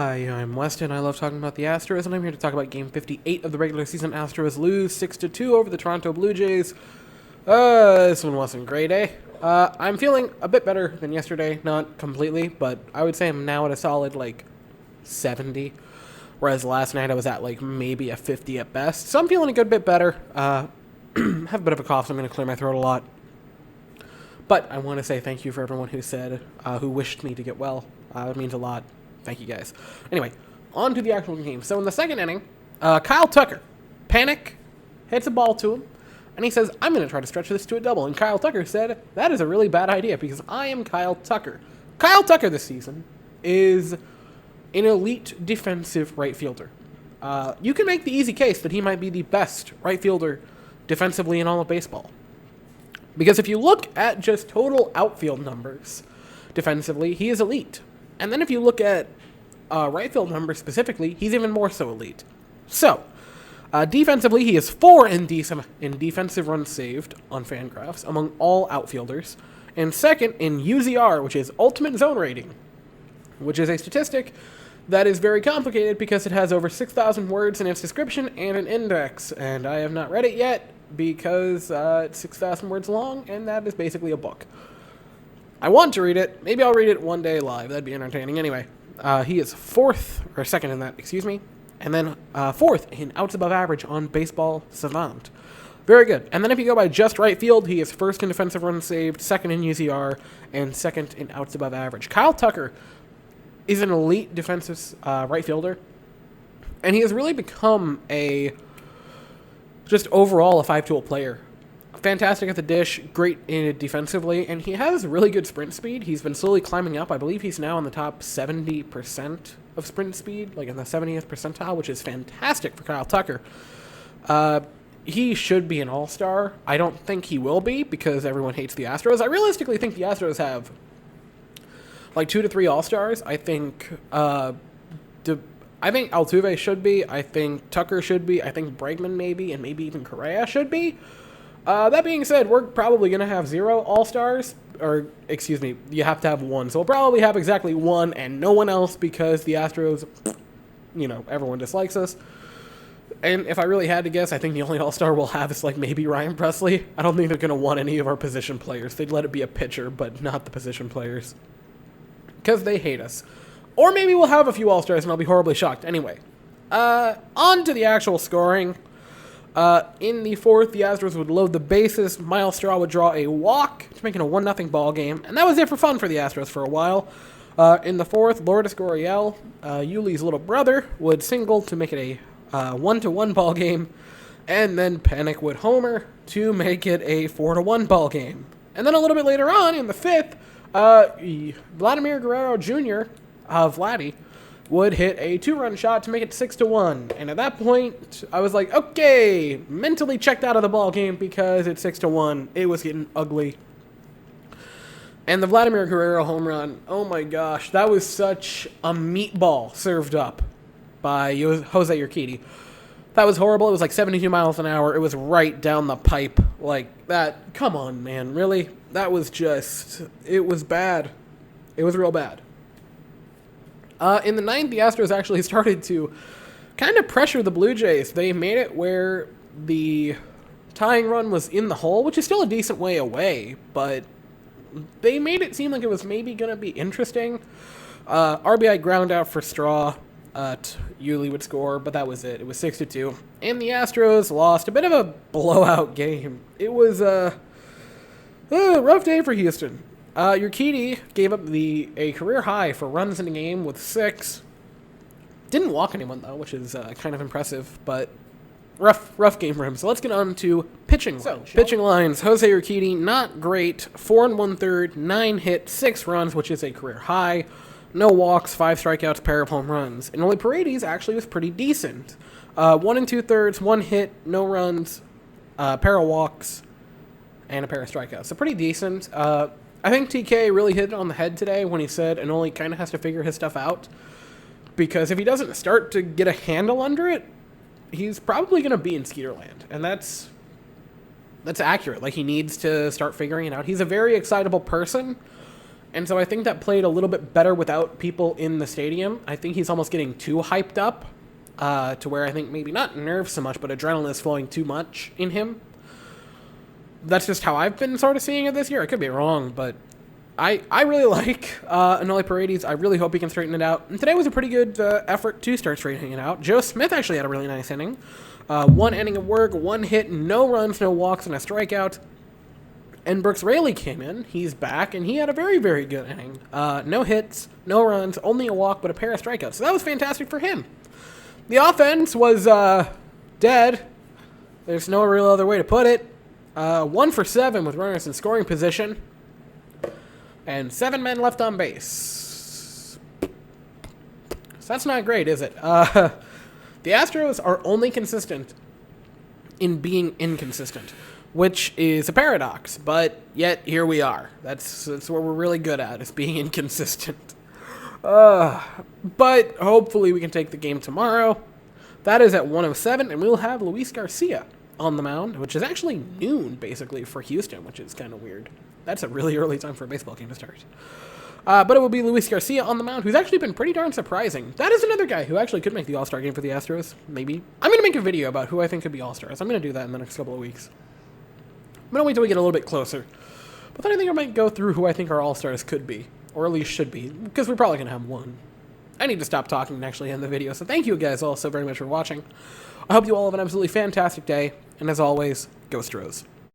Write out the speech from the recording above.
Hi, I'm Weston. I love talking about the Astros, and I'm here to talk about Game 58 of the regular season. Astros lose 6-2 over the Toronto Blue Jays. This one wasn't great, eh? I'm feeling a bit better than yesterday. Not completely, but I would say I'm now at a solid, 70. Whereas last night I was at, maybe a 50 at best. So I'm feeling a good bit better. Have a bit of a cough, so I'm going to clear my throat a lot. But I want to say thank you for everyone who said, who wished me to get well. It means a lot. Thank you, guys. Anyway, on to the actual game. So in the second inning, Kyle Tucker, panic, hits a ball to him, and he says, I'm going to try to stretch this to a double. And Kyle Tucker said, that is a really bad idea because I am Kyle Tucker. Kyle Tucker this season is an elite defensive right fielder. You can make the easy case that he might be the best right fielder defensively in all of baseball. Because if you look at just total outfield numbers defensively, he is elite. And then if you look at right field numbers specifically, he's even more so elite. So, defensively, he is 4 in defensive runs saved on Fangraphs among all outfielders, and second in UZR, which is Ultimate Zone Rating, which is a statistic that is very complicated because it has over 6,000 words in its description and an index, and I have not read it yet because it's 6,000 words long, and that is basically a book. I want to read it. Maybe I'll read it one day live. That'd be entertaining. Anyway, he is second in that, and then fourth in outs above average on Baseball Savant. Very good. And then if you go by just right field, he is first in defensive runs saved, second in UZR, and second in outs above average. Kyle Tucker is an elite defensive right fielder, and he has really become just overall a five-tool player. Fantastic at the dish, great in it defensively, and he has really good sprint speed. He's been slowly climbing up. I believe he's now in the top 70% of sprint speed, like in the 70th percentile, which is fantastic for Kyle Tucker. He should be an all-star. I don't think he will be because everyone hates the Astros. I realistically think the Astros have 2 to 3 all-stars. I think Altuve should be. I think Tucker should be. I think Bregman maybe, and maybe even Correa should be. That being said, we're probably going to have 0 all-stars, or, you have to have 1. So we'll probably have exactly 1 and no one else because the Astros, everyone dislikes us. And if I really had to guess, I think the only all-star we'll have is, maybe Ryan Presley. I don't think they're going to want any of our position players. They'd let it be a pitcher, but not the position players. Because they hate us. Or maybe we'll have a few all-stars and I'll be horribly shocked. Anyway, on to the actual scoring. In the fourth, the Astros would load the bases. Miles Straw would draw a walk to make it a 1-0 ball game. And that was it for fun for the Astros for a while. In the fourth, Lourdes Gurriel, Yuli's little brother, would single to make it a 1-1 ball game. And then Panic would homer to make it a 4-1 ball game. And then a little bit later on, in the fifth, Vladimir Guerrero Jr., Vladdy, would hit a 2-run shot to make it 6-1. And at that point, I was like, okay, mentally checked out of the ball game because it's 6-1. It was getting ugly. And the Vladimir Guerrero home run, oh my gosh, that was such a meatball served up by Jose Urquidy. That was horrible. It was 72 miles an hour. It was right down the pipe like that. Come on, man, really? That was it was bad. It was real bad. In the ninth, the Astros actually started to kind of pressure the Blue Jays. They made it where the tying run was in the hole, which is still a decent way away, but they made it seem like it was maybe going to be interesting. RBI ground out for Straw. Yuli would score, but that was it. It was 6-2. And the Astros lost a bit of a blowout game. It was a rough day for Houston. Urquidy gave up a career high for runs in a game with 6. Didn't walk anyone, though, which is kind of impressive, but rough game for him. So let's get on to pitching lines. Pitching lines, Jose Urquidy, not great. 4 1/3, 9 hits, 6 runs, which is a career high. No walks, 5 strikeouts, pair of home runs. And only Paredes actually was pretty decent. 1 2/3, 1 hit, no runs, pair of walks, and a pair of strikeouts. So pretty decent. I think TK really hit it on the head today when he said Anoli kind of has to figure his stuff out. Because if he doesn't start to get a handle under it, he's probably going to be in Skeeterland. And that's accurate. He needs to start figuring it out. He's a very excitable person. And so I think that played a little bit better without people in the stadium. I think he's almost getting too hyped up to where I think maybe not nerves so much, but adrenaline is flowing too much in him. That's just how I've been sort of seeing it this year. I could be wrong, but I really like Anoli Paredes. I really hope he can straighten it out. And today was a pretty good effort to start straightening it out. Joe Smith actually had a really nice inning. 1 inning of work, 1 hit, no runs, no walks, and a strikeout. And Brooks Raley came in. He's back, and he had a very, very good inning. No hits, no runs, only a walk, but a pair of strikeouts. So that was fantastic for him. The offense was dead. There's no real other way to put it. 1 for 7 with runners in scoring position. And 7 men left on base. So that's not great, is it? The Astros are only consistent in being inconsistent, which is a paradox, but yet here we are. That's what we're really good at, is being inconsistent. But hopefully we can take the game tomorrow. That is at 1:07, and we'll have Luis Garcia on the mound, which is actually noon, basically, for Houston, which is kind of weird. That's a really early time for a baseball game to start. But it will be Luis Garcia on the mound, who's actually been pretty darn surprising. That is another guy who actually could make the All-Star game for the Astros, maybe. I'm going to make a video about who I think could be All-Stars. I'm going to do that in the next couple of weeks. I'm going to wait till we get a little bit closer. But then I think I might go through who I think our All-Stars could be, or at least should be, because we're probably going to have one. I need to stop talking and actually end the video, so thank you guys all so very much for watching. I hope you all have an absolutely fantastic day, and as always, go Astros.